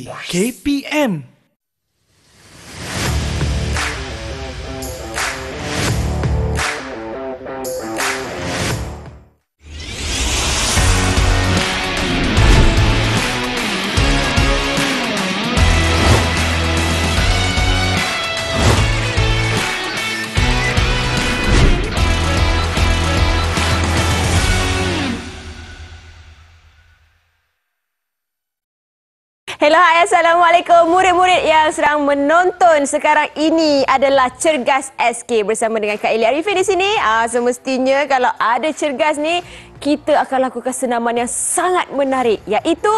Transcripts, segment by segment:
Aktiviti KPM. Hello, hai, Assalamualaikum murid-murid yang sedang menonton sekarang ini adalah Cergas SK bersama dengan Kak Eli Arifin di sini. Semestinya kalau ada Cergas ni, kita akan lakukan senaman yang sangat menarik iaitu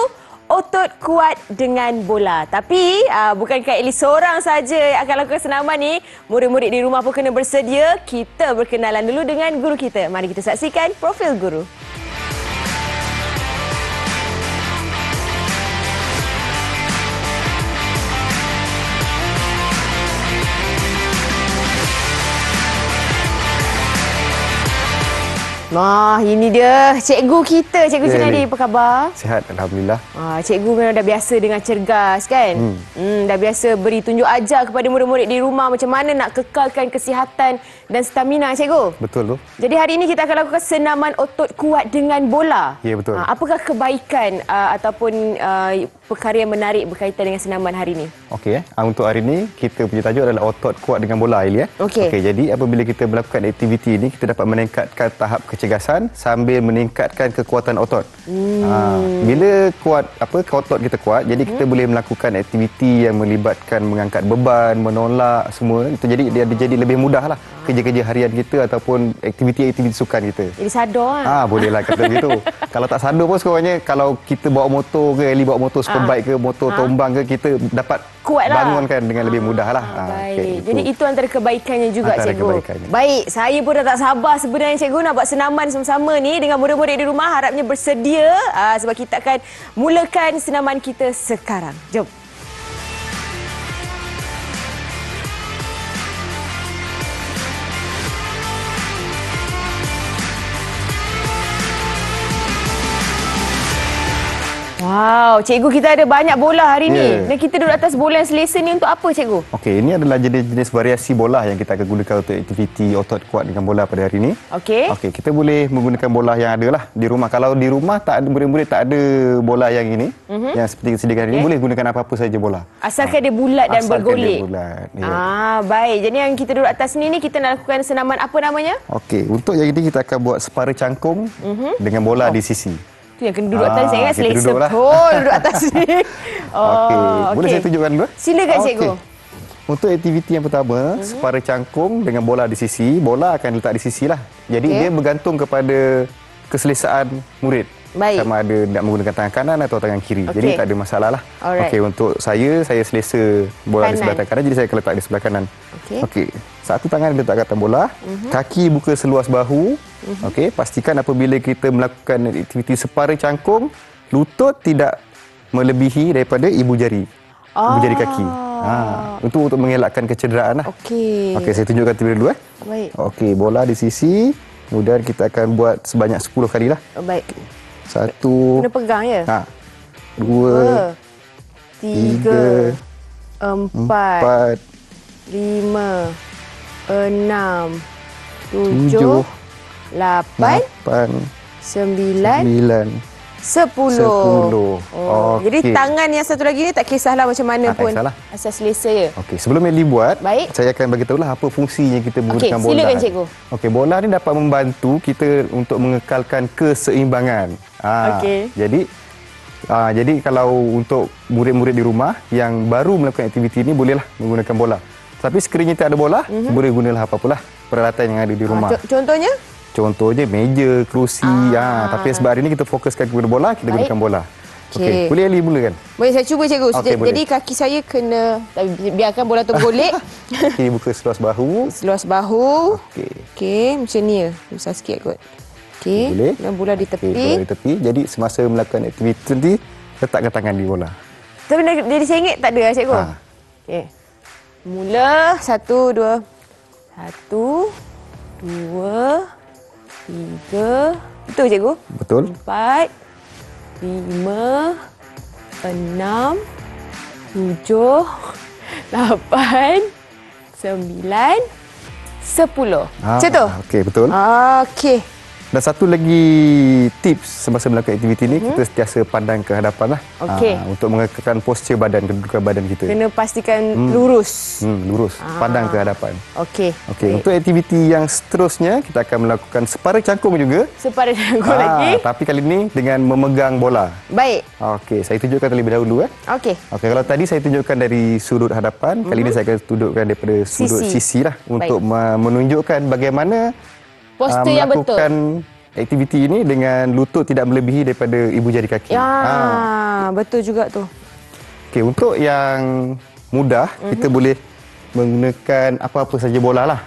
otot kuat dengan bola. Tapi bukan Kak Eli seorang saja yang akan lakukan senaman ni. Murid-murid di rumah pun kena bersedia. Kita berkenalan dulu dengan guru kita. Mari kita saksikan profil guru. Nah, ini dia cikgu kita, Cikgu Junadi. Apa khabar? Sihat, Alhamdulillah. Cikgu memang dah biasa dengan Cergas, kan? Dah biasa beri tunjuk ajar kepada murid-murid di rumah macam mana nak kekalkan kesihatan dan stamina, Cikgu. Betul tu. Jadi hari ini kita akan lakukan senaman otot kuat dengan bola. Ya, betul. Apakah kebaikan ataupun perkara yang menarik berkaitan dengan senaman hari ini? Okey, untuk hari ini kita punya tajuk adalah otot kuat dengan bola, Eli. Okey. Jadi apabila kita melakukan aktiviti ini, kita dapat meningkatkan tahap kecergasan sambil meningkatkan kekuatan otot. Bila otot kita kuat, jadi kita boleh melakukan aktiviti yang melibatkan mengangkat beban, menolak semua. Itu jadi dia jadi lebih mudahlah kerja-kerja harian kita ataupun aktiviti-aktiviti sukan kita. Jadi sadar kan? Bolehlah kata begitu. Kalau tak sadar pun sekurangnya kalau kita bawa motor ke, Eli bawa motor superbike ke, motor tombang ke, kita dapat kuatlah, bangunkan dengan lebih mudahlah. Baik. Jadi itu antara kebaikannya juga, antara Cikgu. Kebaikannya. Baik, saya pun dah tak sabar sebenarnya, Cikgu, nak buat senaman sama-sama ni dengan murid-murid di rumah. Harapnya bersedia sebab kita akan mulakan senaman kita sekarang. Jom. Wow, Cikgu, kita ada banyak bola hari ni. Dan kita duduk atas bola yang selesa ni untuk apa, Cikgu? Okey, ini adalah jenis-jenis variasi bola yang kita akan gunakan untuk aktiviti otot kuat dengan bola pada hari ini. Okey. Kita boleh menggunakan bola yang ada lah di rumah. Kalau di rumah tak ada, murid-murid tak ada bola yang ini, yang seperti disediakan ini, boleh gunakan apa-apa saja bola. Asalkan dia bulat dan bergolek. Bulat. Baik. Jadi yang kita duduk atas ni kita nak lakukan senaman apa namanya? Okey, untuk yang ini kita akan buat separa cangkung dengan bola di sisi. Yang kena duduk atas, saya ingat selesa duduk atas ni. Boleh saya tunjukkan dulu? Silakan, Cikgu. Untuk aktiviti yang pertama, separa cangkung dengan bola di sisi. Bola akan letak di sisi lah. Jadi dia bergantung kepada keselesaan murid. Baik. Sama ada nak menggunakan tangan kanan atau tangan kiri. Jadi tak ada masalah lah. Untuk saya selesa bola di sebelah tangan kanan, jadi saya akan letak di sebelah kanan. Satu tangan letak atas bola, kaki buka seluas bahu. Pastikan apabila kita melakukan aktiviti separa cangkung, lutut tidak melebihi daripada ibu jari. Ibu jari kaki. Untuk mengelakkan kecederaan lah. Saya tunjukkan terlebih dulu. Baik. Bola di sisi. Kemudian kita akan buat sebanyak 10 kali lah. Baik. 1. Kena pegang ya? 2. 3. 4. 5. 6. 7. 8. 9. 10. Jadi tangan yang satu lagi ni tak kisahlah macam mana pun. Asal selesa ya. Sebelum Eli buat, baik, saya akan bagi tahulah apa fungsinya kita menggunakan bola. Silakan, Cikgu. Bola ni dapat membantu kita untuk mengekalkan keseimbangan. Jadi kalau untuk murid-murid di rumah yang baru melakukan aktiviti ini, bolehlah menggunakan bola. Tapi sekiranya tak ada bola, boleh gunalah apa-apalah peralatan yang ada di rumah. Contohnya meja, kerusi. Tapi sebab hari ini kita fokuskan kepada bola, kita gunakan bola. Boleh Eli mulakan? Boleh, saya cuba, Cikgu. Jadi kaki saya kena biarkan bola tu golek. Kaki buka seluas bahu. Seluas bahu. Macam ni ya. Besar sikit kot. Boleh. Dan bola di tepi. Bola di tepi. Jadi semasa melakukan aktiviti nanti, letakkan tangan di bola. Tapi dari sengit tak ada, Cikgu? Mula. 1, 2. 1, 2, 3. Betul, Cikgu? Betul. 4, 5, 6, 7, 8, 9, 10. Macam tu? Okey, betul. Okey. Dan satu lagi tips semasa melakukan aktiviti ni, kita sentiasa pandang ke hadapan lah. Okey. Untuk mengekalkan postur badan, kedudukan badan kita. Kena pastikan lurus. Lurus, pandang ke hadapan. Okey. Okey, untuk aktiviti yang seterusnya, kita akan melakukan separa cangkung juga. Separa cangkung lagi. Tapi kali ini dengan memegang bola. Baik. Okey, saya tunjukkan terlebih dahulu. Okey. Okey, kalau tadi saya tunjukkan dari sudut hadapan, kali ini saya akan tunjukkan daripada sudut sisi lah untuk menunjukkan bagaimana postur yang betul. Melakukan aktiviti ini dengan lutut tidak melebihi daripada ibu jari kaki. Betul juga tu. Okey, untuk yang mudah, kita boleh menggunakan apa-apa saja bola lah.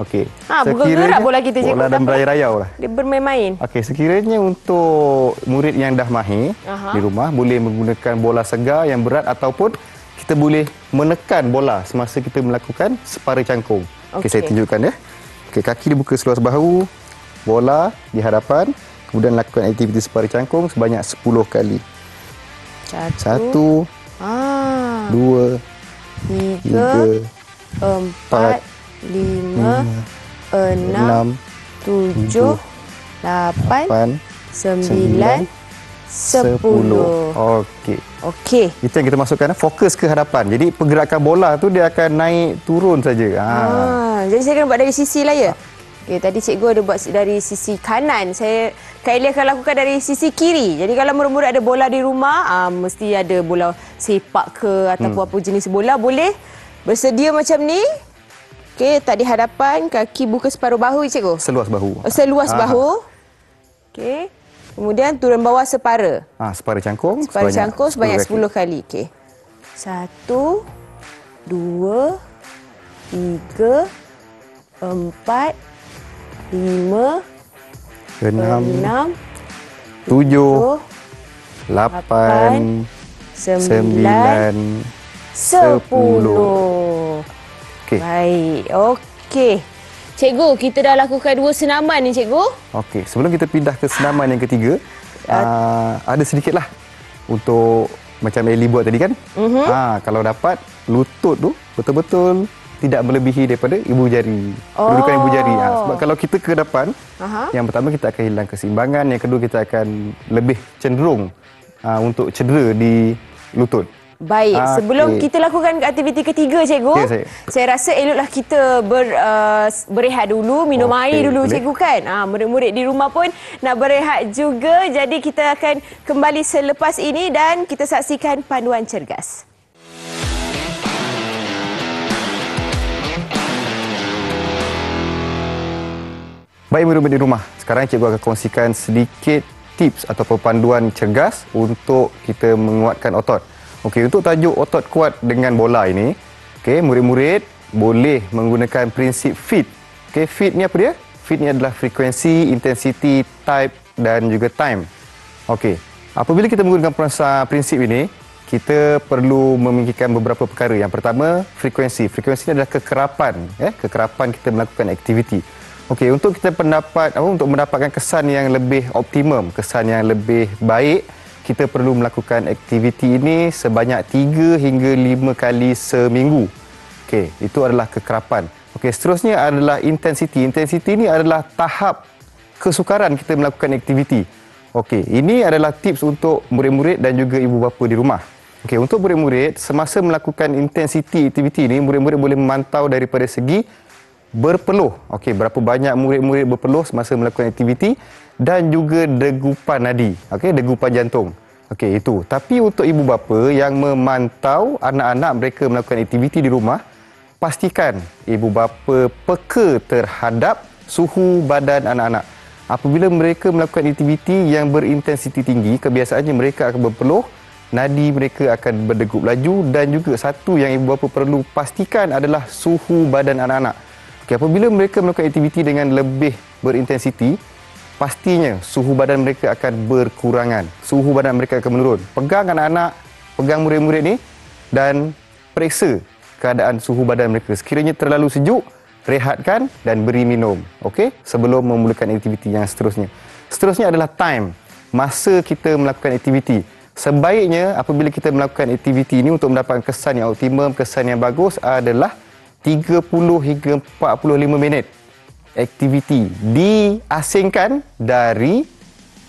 Okey. Bergerak bola kita je. Bola dan berayau lah. Dia bermain-main. Okey, sekiranya untuk murid yang dah mahir di rumah, boleh menggunakan bola segar yang berat ataupun kita boleh menekan bola semasa kita melakukan separa cangkung. Okey, saya tunjukkan ya. Okey, kaki dibuka seluas bahu, bola di hadapan, kemudian lakukan aktiviti separa cangkung sebanyak 10 kali. 1, 2, 3, 4, 5, 6, 7, 8, 9, 10. Okey. Itu yang kita masukkan, fokus ke hadapan. Jadi pergerakan bola tu dia akan naik turun saja. Jadi saya kena buat dari sisi lah ya. Okay, tadi cikgu ada buat dari sisi kanan. Kak Eli akan lakukan dari sisi kiri. Jadi kalau murid-murid ada bola di rumah, mesti ada bola sepak ke ataupun apa jenis bola, boleh bersedia macam ni. Okey, tak di hadapan, kaki buka separuh bahu cikgu. Seluas bahu. Seluas bahu. Okey. Kemudian turun bawah separa. Separa cangkung. Separa cangkung sebanyak 10 kali. Okey. 1, 2, 3, 4, 5, 6, 7, 8, 9, 10. Okey. Baik. Okey. Cikgu, kita dah lakukan 2 senaman ni, cikgu. Okey, sebelum kita pindah ke senaman yang ketiga, ada sedikitlah untuk macam Eli buat tadi kan. Kalau dapat lutut tu betul-betul tidak melebihi daripada ibu jari. Kedudukan ibu jari. Sebab kalau kita ke depan, yang pertama kita akan hilang keseimbangan, yang kedua kita akan lebih cenderung untuk cedera di lutut. Baik, sebelum kita lakukan aktiviti ketiga, cikgu, saya rasa eloklah kita berehat dulu, minum air dulu, boleh. Cikgu kan. Murid-murid di rumah pun nak berehat juga. Jadi kita akan kembali selepas ini dan kita saksikan panduan cergas. Baik murid-murid di rumah, sekarang cikgu akan kongsikan sedikit tips atau panduan cergas untuk kita menguatkan otot. Okey, untuk tajuk otot kuat dengan bola ini, okey, murid-murid boleh menggunakan prinsip FIT. Okey, FIT ni apa dia? FIT ni adalah frekuensi, intensity, type dan juga time. Okey, apabila kita menggunakan prinsip ini, kita perlu memikirkan beberapa perkara. Yang pertama, frekuensi. Frekuensi ini adalah kekerapan, kekerapan kita melakukan aktiviti. Okey, untuk kita untuk mendapatkan kesan yang lebih optimum, kesan yang lebih baik, kita perlu melakukan aktiviti ini sebanyak 3 hingga 5 kali seminggu. Okey, itu adalah kekerapan. Okey, seterusnya adalah intensiti. Intensiti ini adalah tahap kesukaran kita melakukan aktiviti. Okey, ini adalah tips untuk murid-murid dan juga ibu bapa di rumah. Okey, untuk murid-murid, semasa melakukan intensiti aktiviti ini, murid-murid boleh memantau daripada segi berpeluh. Okey, berapa banyak murid-murid berpeluh semasa melakukan aktiviti dan juga degupan nadi. Okey, degupan jantung. Okey, itu. Tapi untuk ibu bapa yang memantau anak-anak mereka melakukan aktiviti di rumah, pastikan ibu bapa peka terhadap suhu badan anak-anak. Apabila mereka melakukan aktiviti yang berintensiti tinggi, kebiasaannya mereka akan berpeluh, nadi mereka akan berdegup laju dan juga satu yang ibu bapa perlu pastikan adalah suhu badan anak-anak. Okay, apabila mereka melakukan aktiviti dengan lebih berintensiti, pastinya suhu badan mereka akan berkurangan. Suhu badan mereka akan menurun. Pegang anak-anak, pegang murid-murid ni dan periksa keadaan suhu badan mereka. Sekiranya terlalu sejuk, rehatkan dan beri minum. Okey, sebelum memulakan aktiviti yang seterusnya. Seterusnya adalah time. Masa kita melakukan aktiviti. sebaiknya apabila kita melakukan aktiviti ini untuk mendapatkan kesan yang optimum, kesan yang bagus adalah 30 hingga 45 minit aktiviti diasingkan dari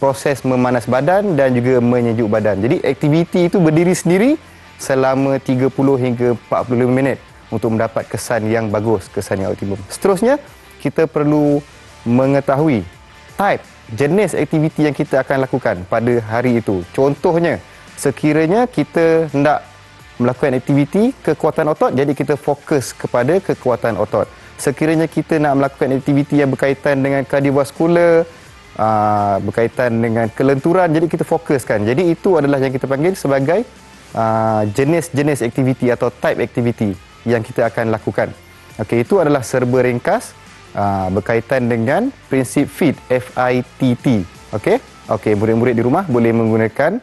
proses memanas badan dan juga menyejuk badan. Jadi aktiviti itu berdiri sendiri selama 30 hingga 45 minit untuk mendapat kesan yang bagus, kesan yang optimum. Seterusnya, kita perlu mengetahui type, jenis aktiviti yang kita akan lakukan pada hari itu. Contohnya, sekiranya kita hendak melakukan aktiviti kekuatan otot, jadi kita fokus kepada kekuatan otot. Sekiranya kita nak melakukan aktiviti yang berkaitan dengan kardiovaskular, berkaitan dengan kelenturan, jadi kita fokuskan. Jadi itu adalah yang kita panggil sebagai jenis-jenis aktiviti atau type aktiviti yang kita akan lakukan. Okey, itu adalah serba ringkas berkaitan dengan prinsip FIT, F-I-T-T. Okey, murid-murid di rumah boleh menggunakan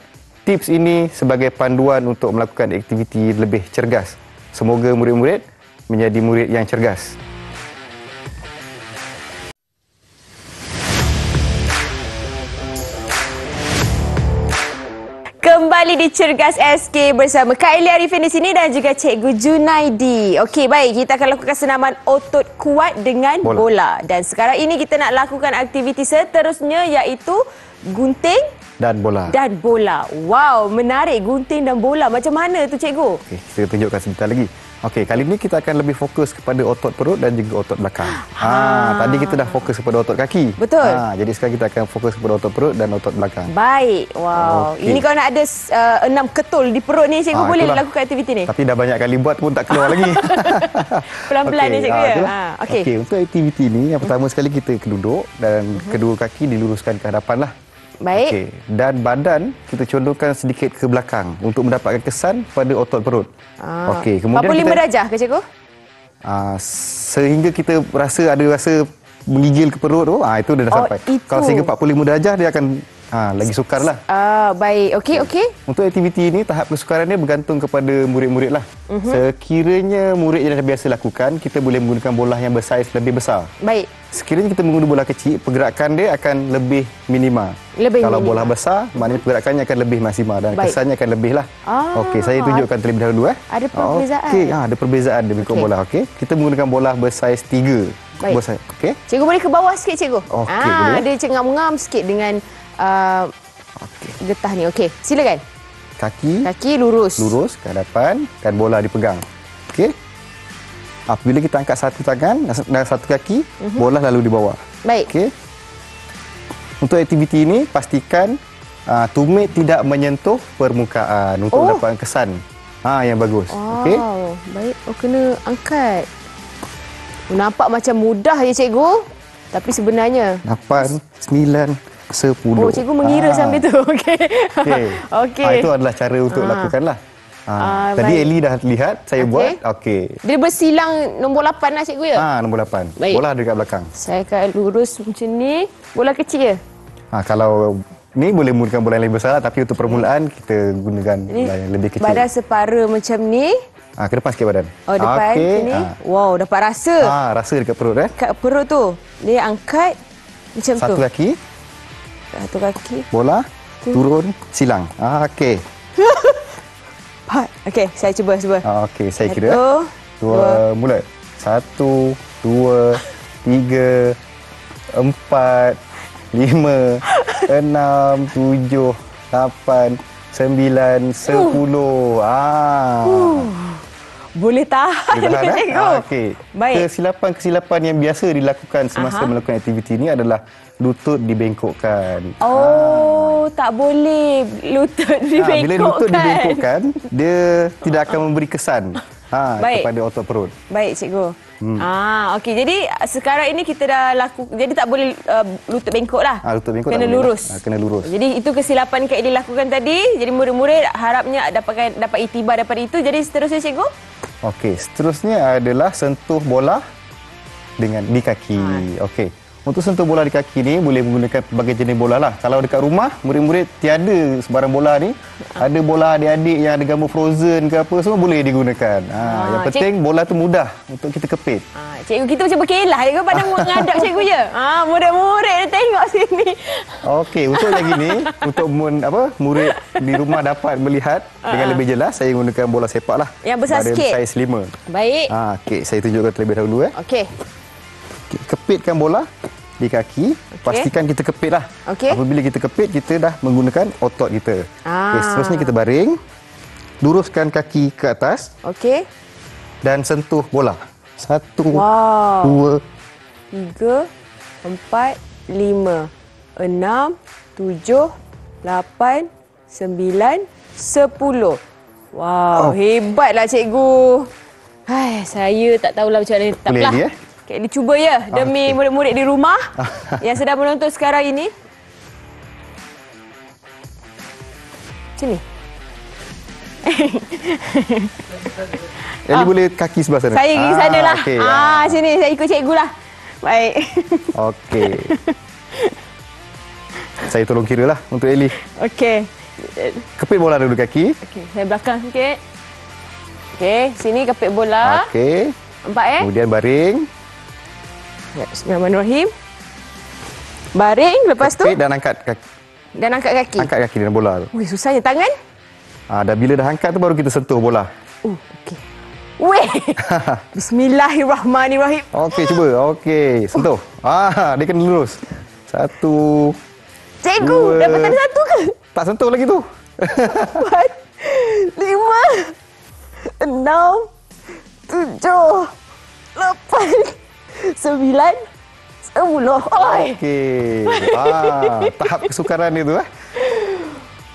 tips ini sebagai panduan untuk melakukan aktiviti lebih cergas. Semoga murid-murid menjadi murid yang cergas. Kembali di Cergas SK bersama Kak Eli Arifin di sini dan juga Cikgu Junaidi. Okey, baik. Kita akan lakukan senaman otot kuat dengan bola. Dan sekarang ini kita nak lakukan aktiviti seterusnya iaitu gunting dan bola. Dan bola. Wow, menarik. Gunting dan bola. Macam mana tu, Cikgu? Okey, saya tunjukkan sebentar lagi. Okey, kali ini kita akan lebih fokus kepada otot perut dan juga otot belakang. Tadi kita dah fokus kepada otot kaki. Betul. Jadi sekarang kita akan fokus kepada otot perut dan otot belakang. Baik. Wow. Okay. Ini kalau nak ada 6 ketul di perut ni, Cikgu boleh lakukan aktiviti ni? Tapi dah banyak kali buat pun tak keluar lagi. Pelan-pelan ni, Cikgu. Okey, untuk aktiviti ni, yang pertama sekali kita duduk dan kedua kaki diluruskan ke hadapan lah. Baik. Okey, dan badan kita condongkan sedikit ke belakang untuk mendapatkan kesan pada otot perut. Okey, kemudian 45 darjah ke, Cikgu? Sehingga kita rasa menggigil ke perut tu, itu dah sampai. Itu. Kalau sehingga 45 darjah dia akan lagi sukar lah. Baik. Okey. Untuk aktiviti ini, tahap kesukaran dia bergantung kepada murid-murid lah. Sekiranya murid yang dah biasa lakukan, kita boleh menggunakan bola yang bersaiz lebih besar. Baik. Sekiranya kita menggunakan bola kecil, pergerakan dia akan lebih minima. Kalau bola besar, maknanya pergerakannya akan lebih maksimal dan kesannya akan lebih lah. Okey, saya tunjukkan terlebih dahulu. Ada perbezaan? Okey, ada perbezaan dia mengikut bola. Okey, kita menggunakan bola bersaiz 3. Baik. Okey. Cikgu boleh ke bawah sikit, Cikgu? Okey, boleh. Dia cengam-ngam sikit dengan getah ni. Okey, silakan. Kaki lurus. Lurus ke hadapan dan bola dipegang. Okey. Apabila kita angkat satu tangan dan satu kaki, bola lalu di bawah. Baik. Okey. Untuk aktiviti ini, pastikan tumit tidak menyentuh permukaan untuk mendapatkan kesan yang bagus. Okey. Baik. Kena angkat. Nampak macam mudah je, Cikgu. Tapi sebenarnya 8, 9, 10. Cikgu mengira sambil tu. Okey. Itu adalah cara untuk lakukanlah. Tadi Eli dah lihat saya buat. Okey. Dia bersilang nombor 8 lah, Cikgu, ya? Nombor 8. Baik. Bola dekat belakang. Saya akan lurus macam ni. Bola kecil je? Kalau ni boleh menggunakan bola yang lebih besar, tapi untuk permulaan kita gunakan bola yang lebih kecil. Badan separa macam ni. Ke depan sikit badan. Depan sini. Wow, dapat rasa. Rasa dekat perut. Kat perut tu. Dia angkat macam tu. Satu kaki. Bola. Turun. Silang. Okey. Okey, saya cuba. Okey, saya kira. 2, mula. 1, 2, 3, 4, 5, 6, 7, 8, 9, 10. Boleh tahan, Cikgu. Okey. Baik. Kesilapan yang biasa dilakukan semasa melakukan aktiviti ini adalah lutut dibengkokkan. Tak boleh lutut dibengkokkan. Bila lutut dibengkokkan, dia tidak akan memberi kesan kepada otot perut. Baik, Cikgu. Okey. Jadi sekarang ini kita dah jadi tak boleh lutut bengkok lah. Lutut bengkok kena lurus. Kena lurus. Jadi itu kesilapan Kak Eli lakukan tadi. Jadi murid-murid harapnya dapat iktibar daripada itu. Jadi seterusnya, Cikgu? Okey, seterusnya adalah sentuh bola di kaki. Okey. Untuk sentuh bola di kaki ni boleh menggunakan berbagai jenis bola lah. Kalau dekat rumah, murid-murid tiada sebarang bola ni. Ada bola adik-adik yang ada gambar Frozen ke apa, semua boleh digunakan. Yang penting bola tu mudah untuk kita kepit. Cikgu, kita macam berkelah. Cikgu pandang menghadap Cikgu je. Murid-murid dia tengok tengok sini. Okey, untuk yang gini, untuk murid di rumah dapat melihat dengan lebih jelas, saya gunakan bola sepak lah. Yang besar sikit. Saiz 5. Baik. Okey, saya tunjukkan terlebih dahulu. Okey. Kepitkan bola di kaki. Pastikan kita kepit lah. Apabila kita kepit, kita dah menggunakan otot kita. Okey, seterusnya kita baring. Luruskan kaki ke atas. Okey. Dan sentuh bola. 1, 2, 3, 4, 5, 6, 7, 8, 9, 10. Wow, hebatlah cikgu. Hai, saya tak tahulah macam mana. Taklah. Kak Elly cuba ya demi murid-murid di rumah yang sedang menonton sekarang ini. Sini. Elly boleh kaki sebelah sana. Saya pergi sana lah. Okay, sini saya ikut cikgu lah. Baik. Okey. Saya tolong kira lah untuk Elly. Okey. Kepit bola dulu kaki. Okey, saya belakang sikit. Okey, sini kepit bola. Okey. Nampak Kemudian baring. Ya, bismillahirrahmanirrahim. Baring, lepas tu kepit dan angkat kaki. Dan angkat kaki. Angkat kaki dengan bola tu. Wih, susahnya tangan. Dan bila dah angkat tu baru kita sentuh bola. Okey. Weh. Bismillahirrahmanirrahim. Okey, cuba. Okey, sentuh. Dia kena lurus. 1. Cikgu, dapat ada 1 ke? Tak sentuh lagi tu. 4, 5, 6, 7, 8, 9, 10. Okey. Tahap kesukaran dia tu.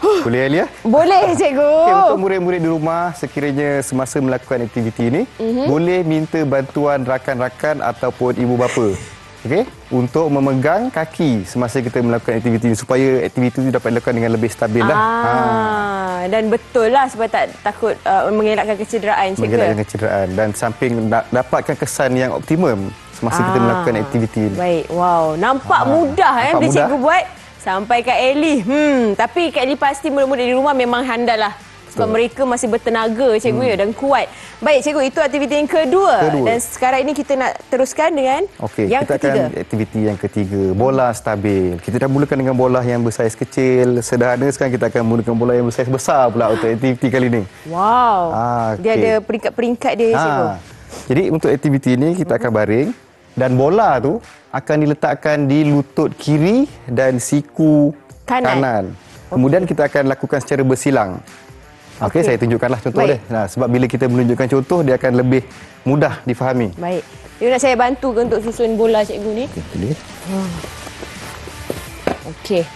Boleh Elly? Boleh cikgu. Okay, untuk murid-murid di rumah sekiranya semasa melakukan aktiviti ini, boleh minta bantuan rakan-rakan ataupun ibu bapa. Okey, untuk memegang kaki semasa kita melakukan aktiviti ini supaya aktiviti itu dapat dilakukan dengan lebih stabil lah. Dan betul lah sebab tak takut mengelakkan kecederaan cikgu. Mengelakkan kecederaan dan samping dapatkan kesan yang optimum semasa kita melakukan aktiviti ini. Baik, wow, nampak mudah bila cikgu buat. Sampai Kak Elly. Tapi Kak Elly pasti murid-murid di rumah memang handal lah. Sebab mereka masih bertenaga cikgu ya dan kuat. Baik cikgu, itu aktiviti yang kedua. Dan sekarang ini kita nak teruskan dengan yang kita ketiga. Akan aktiviti yang ketiga, bola stabil. Kita dah mulakan dengan bola yang bersaiz kecil, sederhana. Sekarang kita akan menggunakan bola yang bersaiz besar pula untuk aktiviti kali ini. Wow. Dia ada peringkat-peringkat dia cikgu. Jadi untuk aktiviti ini kita akan baring dan bola tu akan diletakkan di lutut kiri dan siku kanan. Kemudian kita akan lakukan secara bersilang. Okey, saya tunjukkanlah contoh dia. Sebab bila kita menunjukkan contoh, dia akan lebih mudah difahami. Baik. Cikgu nak saya bantu ke untuk susun bola cikgu ni? Boleh. Okey.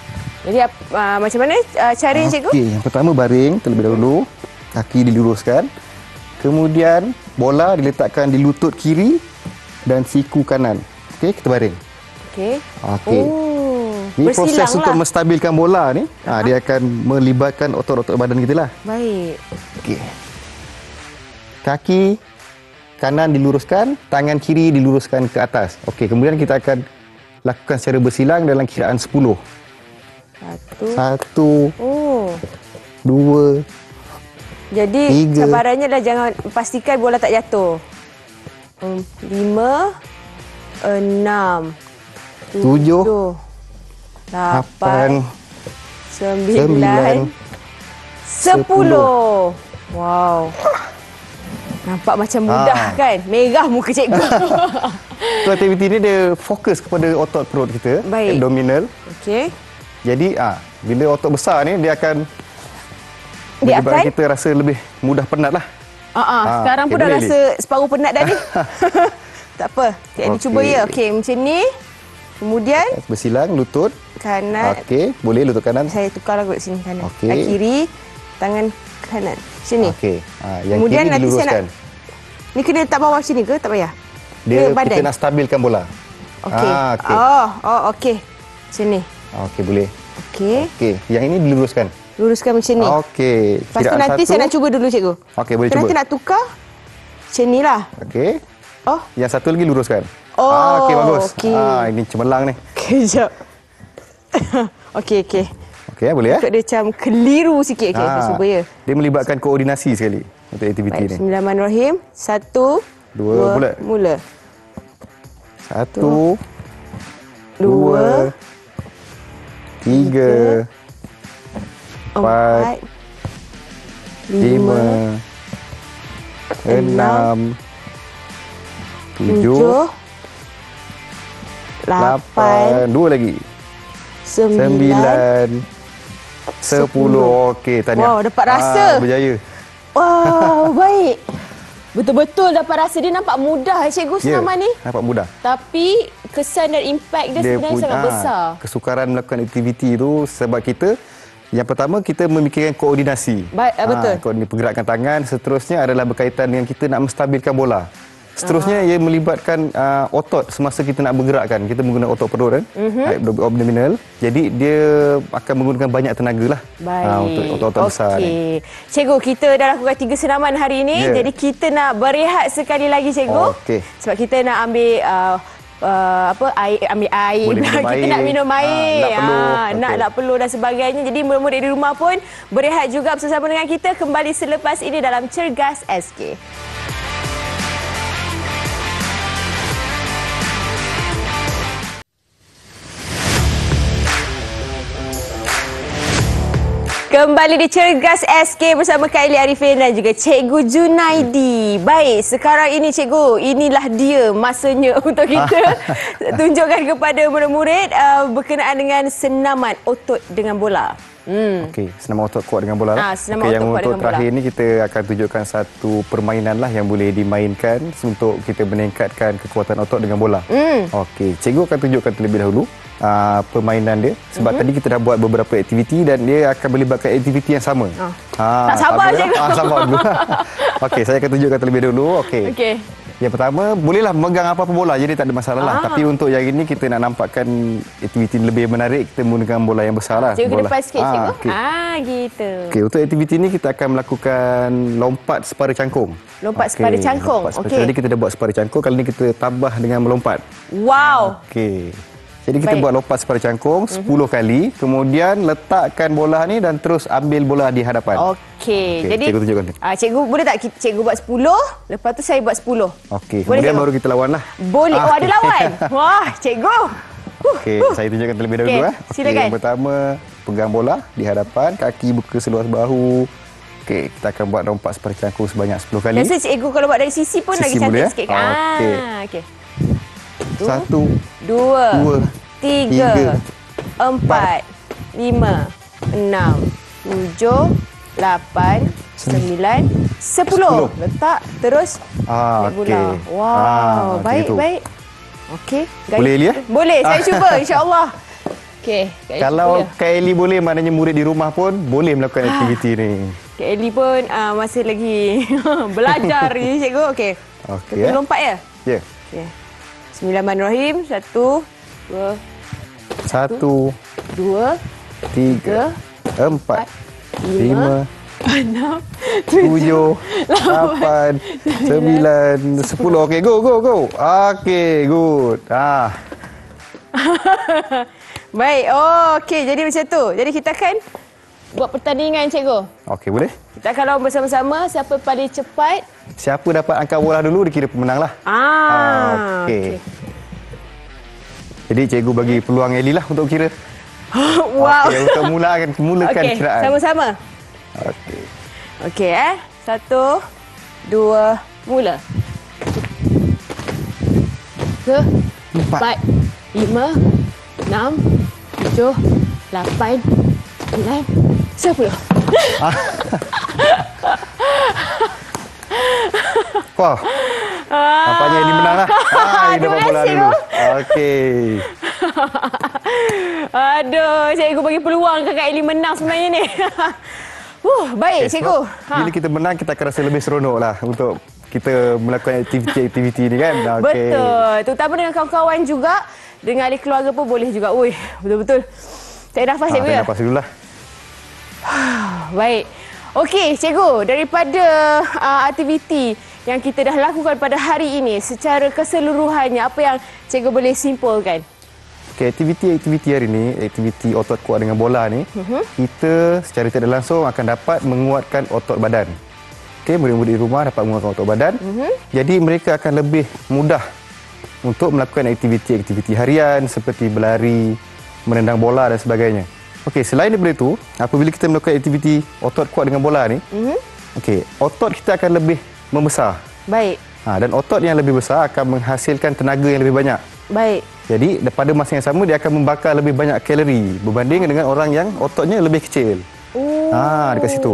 Jadi macam mana cara cikgu? Okey, yang pertama baring terlebih dahulu. Kaki diluruskan. Kemudian bola diletakkan di lutut kiri dan siku kanan. Okey, kita baring. Okey. Ini proses untuk menstabilkan bola ni, dia akan melibatkan otot-otot badan kita lah. Baik. Okey. Kaki kanan diluruskan, tangan kiri diluruskan ke atas. Okey, kemudian kita akan lakukan secara bersilang dalam kiraan 10. 1. 2. Jadi 3. cabarannya dah jangan pastikan bola tak jatuh. 5, 6, 7, 8, 9, 10. Wow. Nampak macam mudah kan? Merah muka cikgu. Aktiviti ni dia fokus kepada otot perut kita, abdominal. Okey. Jadi bila otot besar ni dia akan menyebabkan kita rasa lebih mudah penat lah. Sekarang pun dah rasa separuh penat dah ni. Tak apa. Cikgu cuba ya. Okey, macam ni. Kemudian bersilang lutut kanan. Okey, boleh lutut kanan. Saya tukarlah kot sini kanan. Okay. Kiri, tangan kanan. Sini. Okey. Yang kemudian kiri nanti diluruskan. saya nak, ni kena letak bawah sini ke? Tak payah. Kita nak stabilkan bola. Okey. Okey. Sini. Okey, boleh. Okey. Yang ini diluruskan. Luruskan macam ni. Okey. Lepas tu nanti saya nak cuba dulu cikgu. Okey, boleh kita cuba. Nanti nak tukar. Macam ni lah. Okey. Yang satu lagi luruskan. Okey, bagus. Okay. Ini cemerlang ni. Kejap. Okey. Okey, boleh ya? Ikut dia macam keliru sikit. Okey, kita cuba ya. Dia melibatkan koordinasi sekali untuk aktiviti ni. Bismillahirrahmanirrahim. 1, 2, mula. 1, 2, 3, 4, 5, 6, 7, 8, 9, 10. 3, 4, 5, 6, 7, 8, 2 lagi, 9, 10. Okey, tahniah. Wow, dapat rasa. Berjaya. Wow, baik. Betul-betul dapat rasa. Dia nampak mudah cikgu senaman ni. Nampak mudah. Tapi kesan dan impak dia sebenarnya sangat besar. Kesukaran melakukan aktiviti itu sebab kita, yang pertama kita memikirkan koordinasi. Betul. Koordinasi pergerakan tangan. Seterusnya adalah berkaitan dengan kita nak menstabilkan bola. Seterusnya ia melibatkan otot semasa kita nak bergerakkan. Kita menggunakan otot perut kan, abdominal. Jadi dia akan menggunakan banyak tenaga lah. Untuk otot-otot besar. Okey. Cikgu, kita dah lakukan 3 senaman hari ini. Jadi kita nak berehat sekali lagi cikgu. Sebab kita nak ambil ambil air. Kita nak minum air. Nak peluh dan sebagainya. Jadi murid-murid di rumah pun berehat juga bersama dengan kita kembali selepas ini dalam Cergas SK. Kembali di Cergas SK bersama Kak Eli Arifin dan juga Cikgu Junaidi. Baik, sekarang ini Cikgu, inilah dia masanya untuk kita tunjukkan kepada murid-murid berkenaan dengan senaman otot dengan bola. Okey, senaman otot kuat dengan bola. Yang untuk terakhir ni kita akan tunjukkan satu permainan lah yang boleh dimainkan untuk kita meningkatkan kekuatan otot dengan bola. Okey, cikgu akan tunjukkan terlebih dahulu permainan dia sebab tadi kita dah buat beberapa aktiviti dan dia akan melibatkan aktiviti yang sama. Tak sabar cikgu. Sabar dulu. Okey, saya akan tunjukkan terlebih dahulu. Okey. Yang pertama, bolehlah memegang apa-apa bola, jadi tak ada masalah lah. Tapi untuk yang ini kita nak nampakkan aktiviti lebih menarik, kita menggunakan bola yang besar lah. Cikgu ke depan sikit cikgu. Gitu. Okey, untuk aktiviti ini kita akan melakukan lompat separa cangkung. Lompat separa cangkung. Tadi kita dah buat separa cangkung, kali ini kita tambah dengan melompat. Wow. Okey. Jadi kita buat lompat separa cangkung 10 kali, kemudian letakkan bola ni dan terus ambil bola di hadapan. Okey. Jadi cikgu tunjukkan. Cikgu boleh tak cikgu buat 10, lepas tu saya buat 10. Okey. Kemudian baru kita lawan lah. Boleh. Ada lawan. Wah, cikgu. Okey, saya tunjukkan terlebih dahulu. Silakan. Yang pertama, pegang bola di hadapan, kaki buka seluas bahu. Okey, kita akan buat lompat separa cangkung sebanyak 10 kali. Biasa cikgu kalau buat dari sisi pun lagi cantik sikit kan. Okey. 1, 2, 3, 4, 5, 6, 7, 8, 9, 10. Letak terus bola. Wow, baik. Okey. Boleh Eli ya? Boleh, saya cuba insya-Allah. Okey. Kalau Kak Eli boleh, maknanya murid di rumah pun boleh melakukan aktiviti ni. Kak Eli pun masih lagi belajar ni cikgu. Okey. Kita lompat ya? Ya. Okey. Bismillahirrahmanirrahim. 1, 2, 1, 2, 3, 4, 5, 6, 7, 8, 9, 10. Okey, go. Okey, good. Baik. Okey, jadi macam tu. Jadi kita akan buat pertandingan cikgu. Okey, boleh? Kita akan lawan bersama-sama. Siapa paling cepat? Siapa dapat angkat bola dulu, dia kira pemenang lah. Okey. Jadi cikgu bagi peluang Eli lah untuk kira. Wow. Okey, untuk mulakan kiraan. Sama-sama. Okey. Okey 1, 2, mula. 3, 4, 5, 6, 7, 8, 9, 10. Wah. Nampaknya Eli menang lah. Eli dapat bola dulu. Okey. Aduh, cikgu bagi peluang ke Kak Eli menang sebenarnya ni. Baik, cikgu. Bila kita menang, kita akan rasa lebih seronok lah untuk kita melakukan aktiviti ni kan. Betul. Terutama dengan kawan-kawan juga. Dengan ahli keluarga pun boleh juga. Betul-betul. Tarik nafas cikgu ya? Tarik nafas dulu lah. Baik. Okey, cikgu, daripada aktiviti yang kita dah lakukan pada hari ini, secara keseluruhannya, apa yang cikgu boleh simpulkan? Okey, aktiviti hari ini, aktiviti otot kuat dengan bola ni, kita secara tidak langsung akan dapat menguatkan otot badan. Okey, murid-murid di rumah dapat menguatkan otot badan. Jadi mereka akan lebih mudah untuk melakukan aktiviti-aktiviti harian seperti berlari, menendang bola dan sebagainya. Okey, selain daripada itu, apabila kita melakukan aktiviti otot kuat dengan bola ni, okey, otot kita akan lebih membesar. Baik. Dan otot yang lebih besar akan menghasilkan tenaga yang lebih banyak. Baik. Jadi, pada masa yang sama, dia akan membakar lebih banyak kalori berbanding dengan orang yang ototnya lebih kecil. Dekat situ.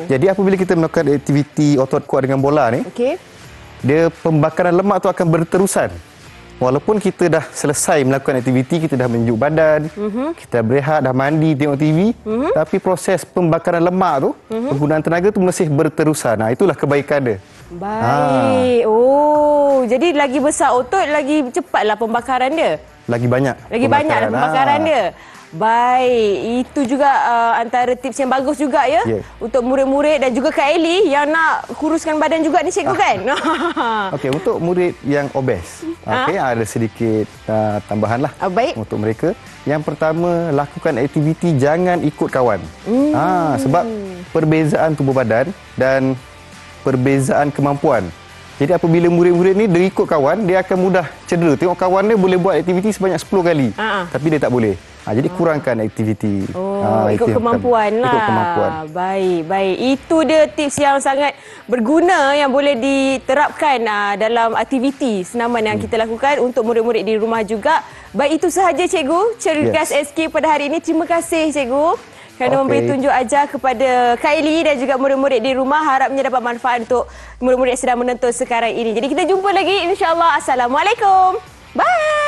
Jadi, apabila kita melakukan aktiviti otot kuat dengan bola ni, dia pembakaran lemak tu akan berterusan. Walaupun kita dah selesai melakukan aktiviti, kita dah menunjuk badan, kita berehat, dah mandi, tengok TV, tapi proses pembakaran lemak tu, penggunaan tenaga tu masih berterusan. Itulah kebaikan dia. Baik. Jadi lagi besar otot, lagi cepatlah pembakaran dia. Lagi banyak. Lagi banyaklah pembakaran dia. Baik, itu juga antara tips yang bagus juga ya, untuk murid-murid dan juga Kak Eli yang nak kuruskan badan juga ni cikgu kan? Okey, untuk murid yang obes, ada sedikit tambahan lah untuk mereka. Yang pertama, lakukan aktiviti jangan ikut kawan. Sebab perbezaan tubuh badan dan perbezaan kemampuan. Jadi apabila murid-murid ni dia ikut kawan, dia akan mudah cedera. Tengok kawan dia boleh buat aktiviti sebanyak 10 kali, tapi dia tak boleh. Jadi kurangkan aktiviti. Ikut kemampuan lah. Ikut kemampuan. Baik. Itu dia tips yang sangat berguna yang boleh diterapkan dalam aktiviti senaman yang kita lakukan untuk murid-murid di rumah juga. Baik, itu sahaja cikgu Cergas SK pada hari ini. Terima kasih cikgu kerana memberi tunjuk ajar kepada Kak Eli dan juga murid-murid di rumah. Harapnya dapat manfaat untuk murid-murid yang sedang menonton sekarang ini. Jadi kita jumpa lagi insya-Allah. Assalamualaikum. Bye.